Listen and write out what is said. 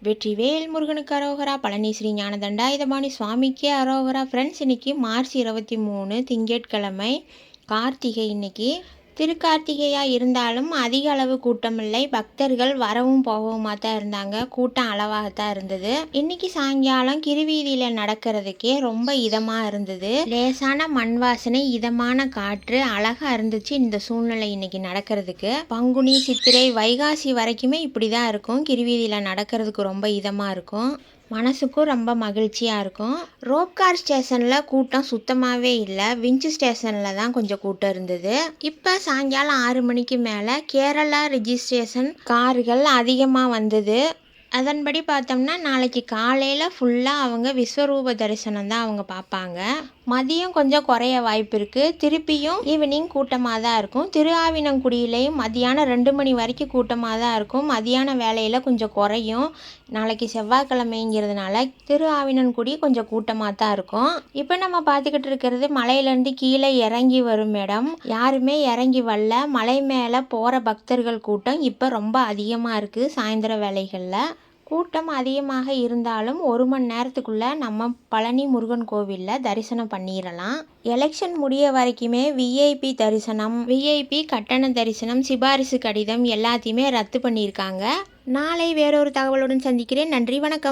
வெற்றிவேல் முருகனுக்கு அரோகரா. பழனி ஸ்ரீ ஞான தண்டாயுதபாணி சுவாமிக்கே அரோகரா. ஃப்ரெண்ட்ஸ், இன்னைக்கு மார்ச் 23 திங்கட்கிழமை, கார்த்திகை. இன்னைக்கு திருக்கார்த்திகையா இருந்தாலும் அதிக அளவு கூட்டம் இல்லை. பக்தர்கள் வரவும் போகவுமா தான் இருந்தாங்க. கூட்டம் அளவாகத்தான் இருந்தது. இன்னைக்கு சாயங்காலம் கிருவீதியில நடக்கிறதுக்கே ரொம்ப இதமா இருந்தது. லேசான மண் வாசனை, இதமான காற்று, அழகா இருந்துச்சு இந்த சூழ்நிலை இன்னைக்கு நடக்கிறதுக்கு. பங்குனி, சித்திரை, வைகாசி வரைக்குமே இப்படிதான் இருக்கும். கிருவீதியில நடக்கிறதுக்கு ரொம்ப இதமா இருக்கும். மனசுக்கும் ரொம்ப மகிழ்ச்சியாக இருக்கும். ரோப்கார் ஸ்டேஷனில் கூட்டம் சுத்தமாகவே இல்லை. விஞ்சு ஸ்டேஷனில் தான் கொஞ்சம் கூட்டம் இருந்தது. இப்போ சாயங்காலம் 6 மணிக்கு மேலே கேரளா ரிஜிஸ்ட்ரேஷன் கார்கள் அதிகமாக வந்தது. அதன்படி பார்த்தோம்னா நாளைக்கு காலையில் ஃபுல்லாக அவங்க விஸ்வரூப தரிசனம் தான் அவங்க பார்ப்பாங்க. மதியம் கொஞ்சம் குறைய வாய்ப்பு இருக்குது. திருப்பியும் ஈவினிங் கூட்டமாக தான் இருக்கும். திருஆவினங்குடியிலையும் மதியானம் 2 மணி வரைக்கும் கூட்டமாக தான் இருக்கும். மதியான வேலையில் கொஞ்சம் குறையும். நாளைக்கு செவ்வாய்க்கிழமைங்கிறதுனால திருஆவினன்குடி கொஞ்சம் கூட்டமாக தான் இருக்கும். இப்போ நம்ம பார்த்துக்கிட்டு இருக்கிறது மலையிலேருந்து கீழே இறங்கி வரும் இடம். யாருமே இறங்கி வரல. மலை மேலே போகிற பக்தர்கள் கூட்டம் இப்போ ரொம்ப அதிகமாக இருக்குது. சாயந்தர வேலைகளில் கூட்டம் அதிகமாக இருந்தாலும் 1 மணி நேரத்துக்குள்ளே நம்ம பழனி முருகன் கோவிலில் தரிசனம் பண்ணிடலாம். எலெக்ஷன் முடிய வரைக்குமே விஐபி தரிசனம், விஐபி கட்டண தரிசனம், சிபாரிசு கடிதம் எல்லாத்தையுமே ரத்து பண்ணியிருக்காங்க. நாளை வேறொரு தகவலுடன் சந்திக்கிறேன். நன்றி, வணக்கம்.